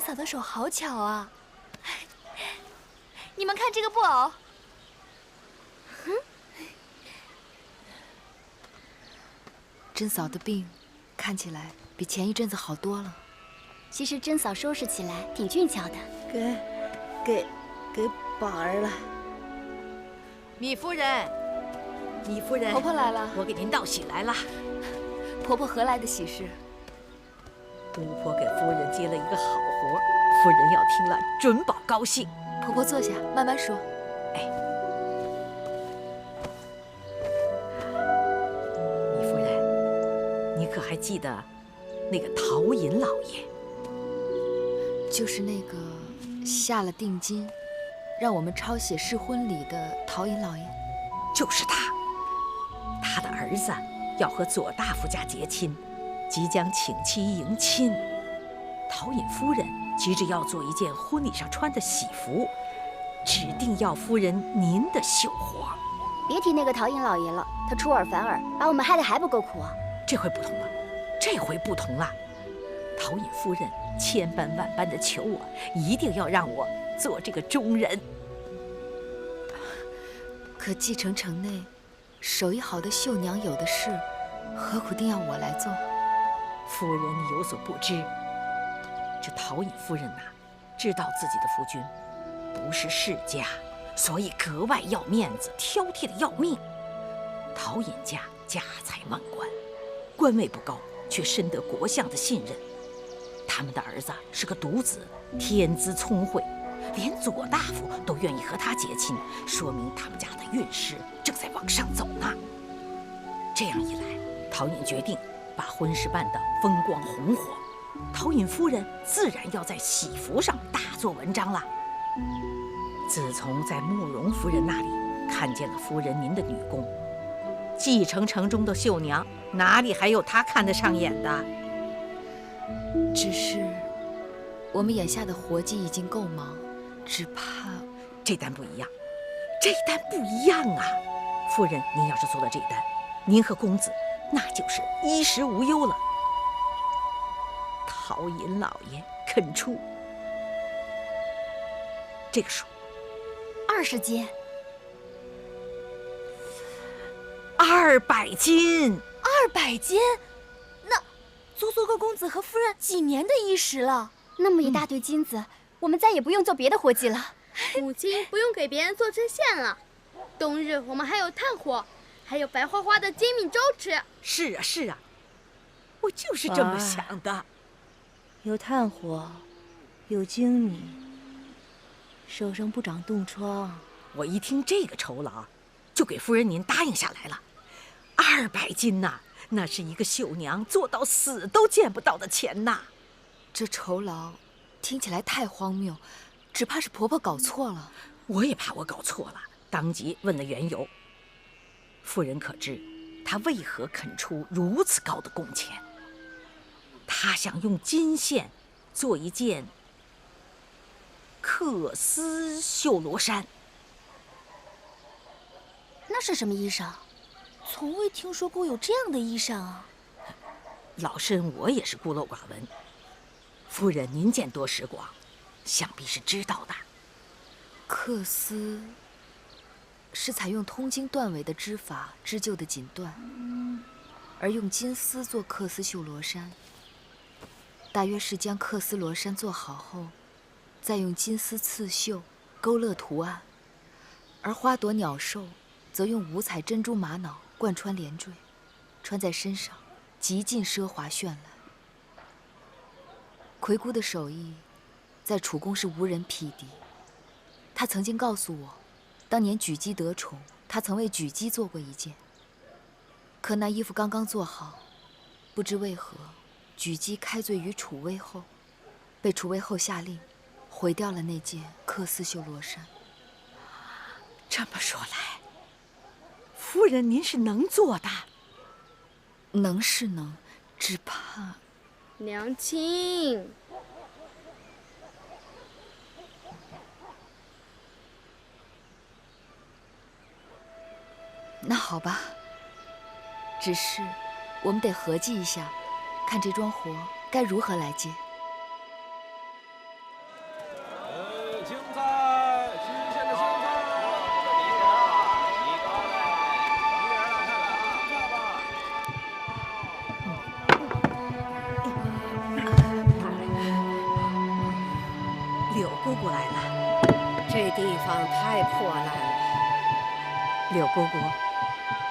嫂的手好巧啊！你们看这个布偶，珍嫂的病看起来比前一阵子好多了。其实珍嫂收拾起来挺俊俏的。给宝儿了。米夫人，米夫人，婆婆来了。我给您道喜来了。婆婆何来的喜事？巫婆给夫人接了一个好活，夫人要听了准保高兴。婆婆坐下，慢慢说。米夫人，你可还记得那个陶尹老爷？就是那个下了定金，让我们抄写试婚礼的陶尹老爷。就是他，他的儿子要和左大夫家结亲，即将请妻迎亲。陶尹夫人急着要做一件婚礼上穿的喜服，指定要夫人您的绣活。别提那个陶尹老爷了，他出尔反尔，把我们害得还不够苦啊！这回不同了，这回不同了。陶尹夫人千般万般的求我，一定要让我做这个中人。可继承城内手艺好的绣娘有的是，何苦定要我来做？夫人，你有所不知，这陶尹夫人呐，知道自己的夫君不是世家，所以格外要面子，挑剔的要命。陶尹家家财万贯，官位不高，却深得国相的信任。他们的儿子是个独子，天资聪慧，连左大夫都愿意和他结亲，说明他们家的运势正在往上走呢。这样一来，陶尹决定把婚事办得风光红火，陶尹夫人自然要在喜服上大做文章了。自从在慕容夫人那里看见了夫人您的女工，继承城中的绣娘哪里还有她看得上眼的？只是我们眼下的活计已经够忙，只怕这单不一样，这单不一样啊！夫人，您要是做了这单，您和公子那就是衣食无忧了。陶尹老爷肯出这个数20斤，200斤200斤，那足足够公子和夫人几年的衣食了。那么一大堆金子，我们再也不用做别的活计了。母亲不用给别人做针线了，冬日我们还有炭火，还有白花花的精米粥吃。是啊，是啊，我就是这么想的。有炭火，有精米，手上不长冻疮。我一听这个酬劳，就给夫人您答应下来了。200斤呐，那是一个绣娘做到死都见不到的钱呐。这酬劳听起来太荒谬，只怕是婆婆搞错了。我也怕我搞错了，当即问了缘由。夫人可知她为何肯出如此高的工钱？她想用金线做一件缂丝绣罗衫。那是什么衣裳？从未听说过有这样的衣裳啊！老身我也是孤陋寡闻，夫人您见多识广，想必是知道的。缂丝是采用通经断纬的织法织就的锦缎，而用金丝做缂丝绣罗衫。大约是将缂丝罗衫做好后，再用金丝刺绣勾勒图案，而花朵鸟兽则用五彩珍珠玛瑙贯穿连缀，穿在身上极尽奢华绚烂。魁姑的手艺在楚宫是无人匹敌。她曾经告诉我，当年举姬得宠，她曾为举姬做过一件。可那衣服刚刚做好，不知为何，举姬开罪于楚威后，被楚威后下令毁掉了那件缂丝绣罗衫。这么说来，夫人您是能做的。能是能，只怕娘亲，那好吧，只是我们得合计一下，看这桩活该如何来接。这地方太破烂了。柳姑姑，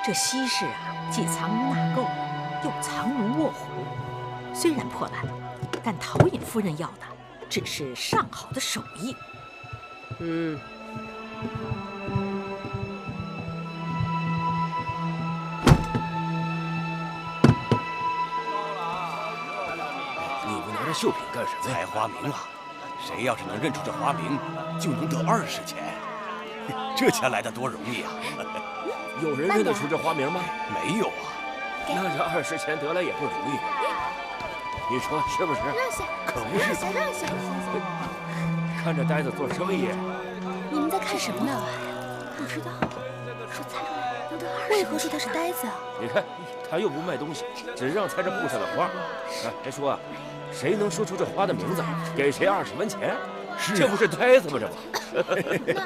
这西市啊，既藏污纳垢，又藏龙卧虎。虽然破烂，但陶尹夫人要的只是上好的手艺。嗯。你们拿着绣品干什么？采花名啊！谁要是能认出这花名，就能得20钱。这钱来的多容易啊！有人认得出这花名吗？没有啊。那这20钱得来也不容易。你说是不是？让下，可不是。让下。看这呆子做生意。你们在看什么呢？不知道。说猜出来能得20。为何说他是呆子啊？你看，他又不卖东西，只让猜这布上的花。还说啊，谁能说出这花的名字，给谁20文钱。这不是呆子吗？这不。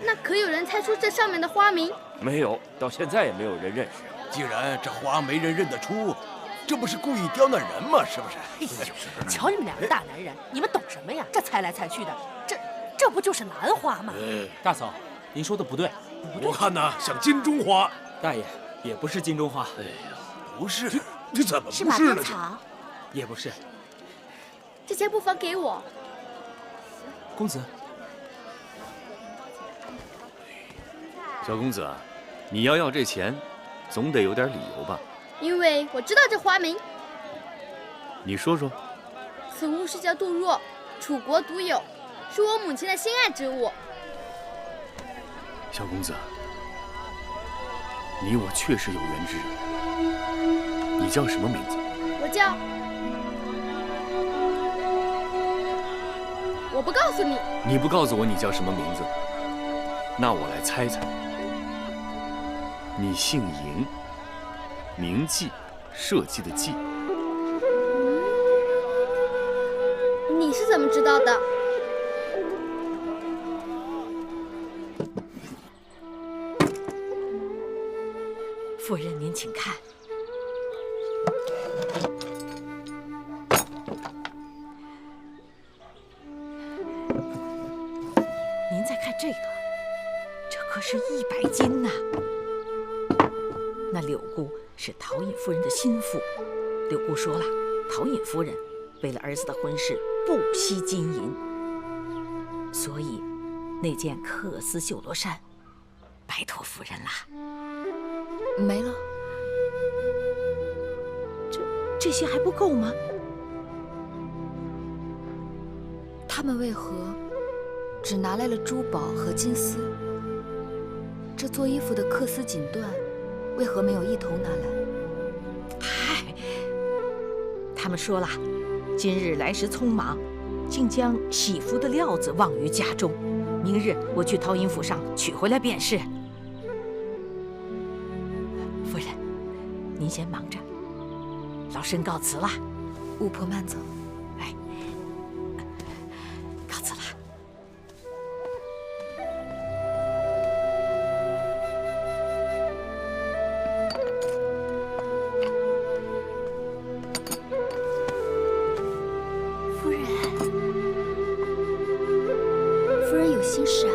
那可有人猜出这上面的花名？没有，到现在也没有人认识。既然这花没人认得出，这不是故意刁难人吗？是不是？哎呦，瞧你们两个大男人，你们懂什么呀？这猜来猜去的，这不就是兰花吗？大嫂，您说的不对。我看呐，像金钟花。大爷，也不是金钟花。哎呀，不是，这怎么不是马是呢？鞭草。也不是。这钱不妨给我。公子。小公子，你要这钱，总得有点理由吧？因为我知道这花名。你说说。此物是叫杜若，楚国独有，是我母亲的心爱之物。小公子，你我确实有缘之人。你叫什么名字？我不告诉你。你不告诉我你叫什么名字，那我来猜猜。你姓嬴，铭记，社稷的稷。你是怎么知道的？夫人，您请看。您再看这个，这可是100斤呐！那柳姑是陶尹夫人的心腹，柳姑说了，陶尹夫人为了儿子的婚事不惜金银，所以那件缂丝绣罗衫拜托夫人啦。没了。这些还不够吗？他们为何只拿来了珠宝和金丝？这做衣服的缂丝锦缎，为何没有一同拿来？嗨，他们说了，今日来时匆忙，竟将喜服的料子忘于家中。明日我去陶尹府上取回来便是。夫人，您先忙着，老身告辞了。巫婆慢走。哎，告辞了。夫人，夫人有心事啊？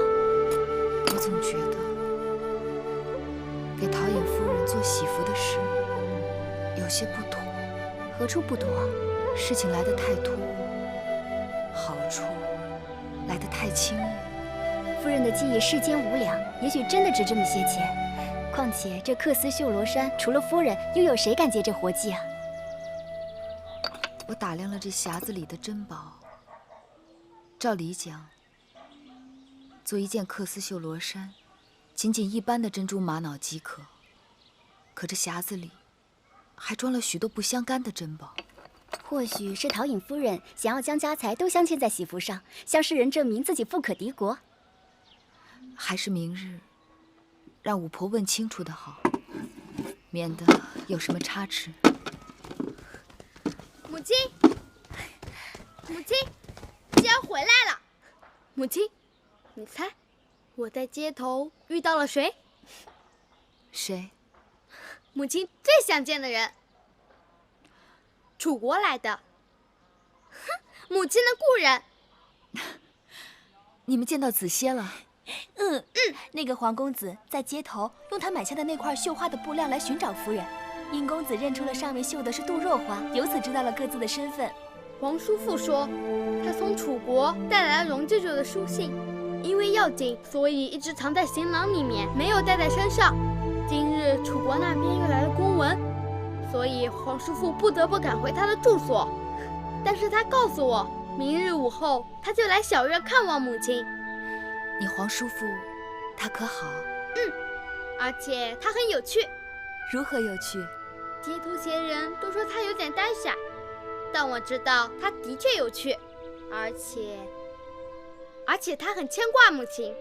我总觉得给陶尹夫人做喜服的事有些不妥。何处不妥？事情来得太突兀，好处来得太轻易。夫人的技艺世间无两，也许真的值这么些钱。况且这缂丝绣罗衫，除了夫人，又有谁敢接这活计啊？我打量了这匣子里的珍宝，照理讲，做一件缂丝绣罗衫，仅仅一般的珍珠玛瑙即可。可这匣子里还装了许多不相干的珍宝。或许是陶尹夫人想要将家财都镶嵌在喜服上，向世人证明自己富可敌国。还是明日让巫婆问清楚的好，免得有什么差池。母亲，母亲，既然回来了，母亲，你猜，我在街头遇到了谁？谁？母亲最想见的人，楚国来的。哼，母亲的故人。你们见到子歇了？那个黄公子在街头用他买下的那块绣花的布料来寻找夫人。殷公子认出了上面绣的是杜若花，由此知道了各自的身份。皇叔父说，他从楚国带来了荣舅舅的书信，因为要紧，所以一直藏在行囊里面，没有带在身上。今日楚国那边又来了公文，所以皇叔父不得不赶回他的住所。但是他告诉我，明日午后他就来小院看望母亲。你皇叔父，他可好？而且他很有趣。如何有趣？街头闲人都说他有点呆傻，但我知道他的确有趣，而且他很牵挂母亲。